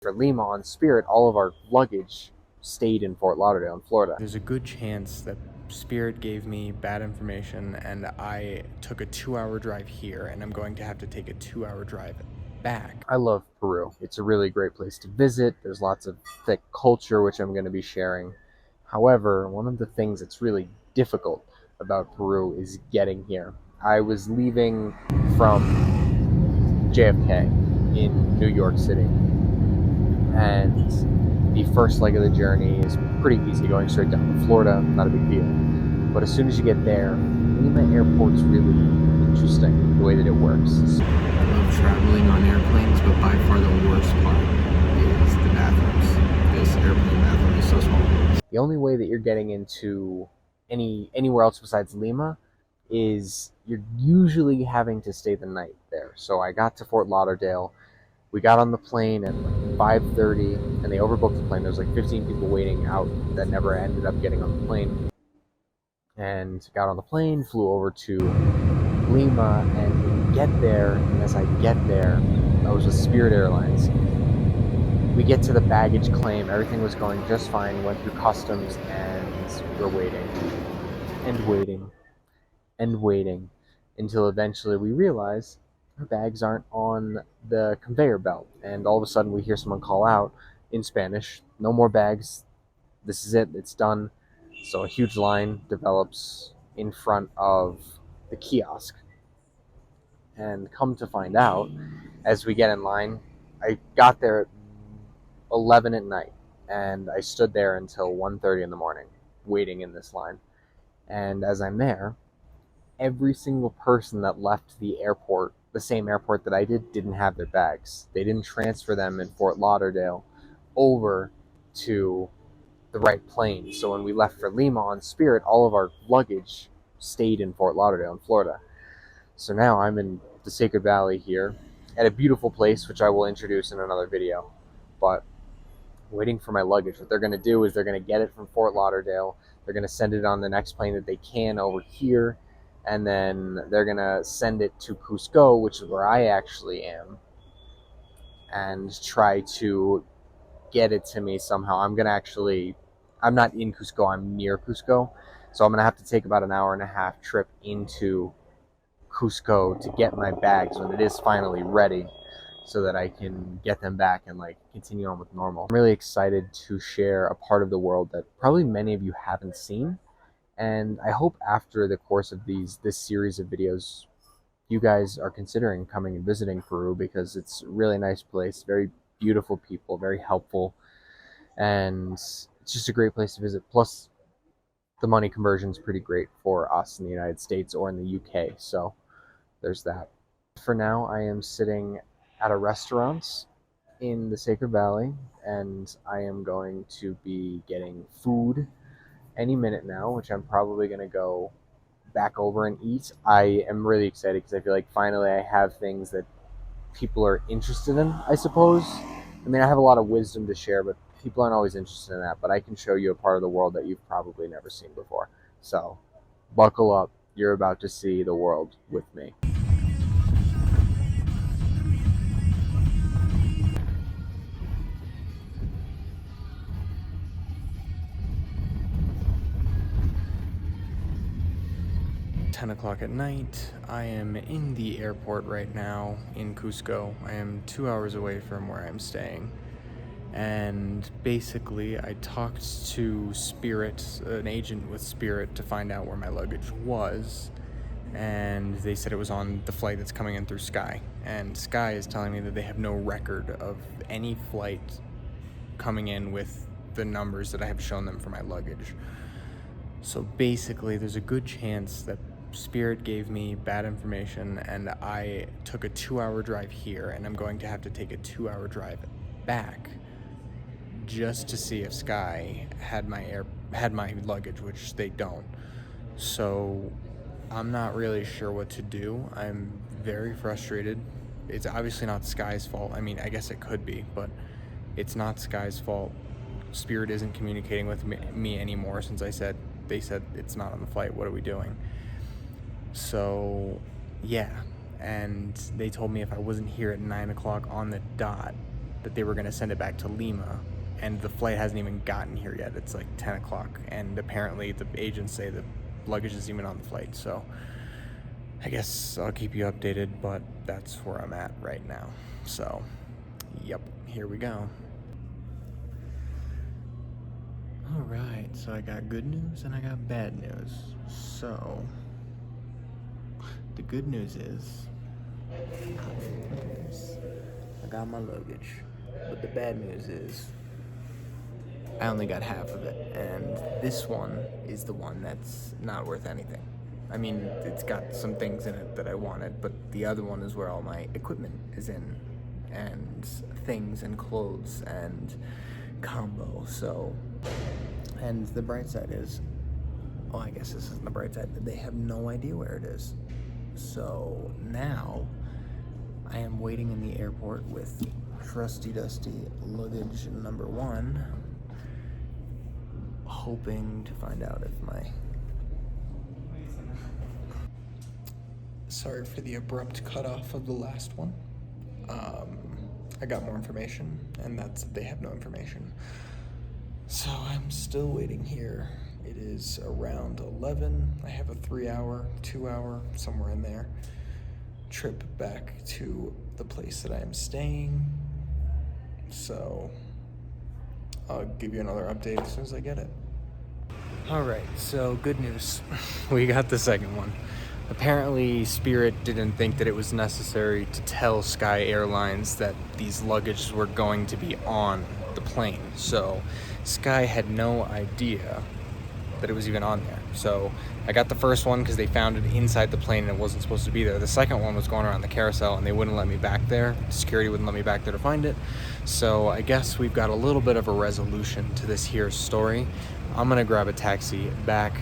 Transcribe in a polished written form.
For Lima on Spirit, all of our luggage stayed in Fort Lauderdale in Florida. There's a good chance that Spirit gave me bad information and I took a 2-hour drive here, and I'm going to have to take a 2-hour drive back. I love Peru. It's a really great place to visit. There's lots of thick culture, which I'm going to be sharing. However, one of the things that's really difficult about Peru is getting here. I was leaving from JFK in New York City, and the first leg of the journey is pretty easy, going straight down to Florida, not a big deal. But as soon as you get there, Lima Airport's really interesting, the way that it works. I love traveling on airplanes, but by far the worst part is the bathrooms. This airplane bathroom is so small. The only way that you're getting into anywhere else besides Lima is you're usually having to stay the night there. So I got to Fort Lauderdale. We got on the plane at like 5:30, and they overbooked the plane. There was like 15 people waiting out that never ended up getting on the plane. And got on the plane, flew over to Lima, and when you get there, and as I get there, I was with Spirit Airlines. We get to the baggage claim, everything was going just fine, went through customs, and we're waiting, and waiting, and waiting, until eventually we realize our bags aren't on the conveyor belt, and all of a sudden we hear someone call out in Spanish, no more bags, this is it, it's done. So a huge line develops in front of the kiosk, and come to find out, as we get in line, I got there at 11 at night, and I stood there until 1:30 in the morning waiting in this line. And as I'm there, every single person that left the airport, the same airport that I did, didn't have their bags. They didn't transfer them in Fort Lauderdale over to the right plane. So when we left for Lima on Spirit, all of our luggage stayed in Fort Lauderdale in Florida. So now I'm in the Sacred Valley here at a beautiful place, which I will introduce in another video. But waiting for my luggage. What they're going to do is they're going to get it from Fort Lauderdale. They're going to send it on the next plane that they can over here. And then they're going to send it to Cusco, which is where I actually am, and try to get it to me somehow. I'm not in Cusco, I'm near Cusco. So I'm going to have to take about an hour and a half trip into Cusco to get my bags when it is finally ready, so that I can get them back and like continue on with normal. I'm really excited to share a part of the world that probably many of you haven't seen. And I hope after the course of this series of videos, you guys are considering coming and visiting Peru, because it's a really nice place, very beautiful people, very helpful, and it's just a great place to visit. Plus, the money conversion is pretty great for us in the United States or in the UK, so there's that. For now, I am sitting at a restaurant in the Sacred Valley, and I am going to be getting food any minute now, which I'm probably going to go back over and eat. I am really excited because I feel like finally I have things that people are interested in, I suppose. I mean, I have a lot of wisdom to share, but people aren't always interested in that. But I can show you a part of the world that you've probably never seen before. So buckle up. You're about to see the world with me. .10 at night. I am in the airport right now in Cusco. I am 2 hours away from where I'm staying. And basically, I talked to Spirit, an agent with Spirit, to find out where my luggage was. And they said it was on the flight that's coming in through Sky. And Sky is telling me that they have no record of any flight coming in with the numbers that I have shown them for my luggage. So basically, there's a good chance that Spirit gave me bad information and I took a 2-hour drive here, and I'm going to have to take a 2-hour drive back just to see if Sky had my luggage, which they don't. So I'm not really sure what to do. I'm very frustrated. It's obviously not Sky's fault. I mean, I guess it could be, but it's not Sky's fault. Spirit isn't communicating with me anymore since they said it's not on the flight. What are we doing? So yeah, and they told me if I wasn't here at 9 o'clock on the dot, that they were going to send it back to Lima, and the flight hasn't even gotten here yet. It's like 10 o'clock, and apparently the agents say the luggage isn't even on the flight. So I guess I'll keep you updated, but that's where I'm at right now. So, yep, here we go. All right, so I got good news and I got bad news. So, the good news is I got my luggage, but the bad news is I only got half of it, and this one is the one that's not worth anything. I mean, it's got some things in it that I wanted, but the other one is where all my equipment is in, and things and clothes and combo. So, and the bright side is, oh, I guess this isn't the bright side, they have no idea where it is. So now I am waiting in the airport with trusty dusty luggage number one, hoping to find out if my... Sorry for the abrupt cutoff of the last one. I got more information, and that's they have no information. So I'm still waiting here. It is around 11. I have a 3-hour, 2-hour, somewhere in there, trip back to the place that I am staying. So I'll give you another update as soon as I get it. All right, so good news. We got the second one. Apparently, Spirit didn't think that it was necessary to tell Sky Airlines that these luggage were going to be on the plane. So Sky had no idea that it was even on there. So I got the first one because they found it inside the plane and it wasn't supposed to be there. The second one was going around the carousel and they wouldn't let me back there. Security wouldn't let me back there to find it. So I guess we've got a little bit of a resolution to this here story. I'm gonna grab a taxi back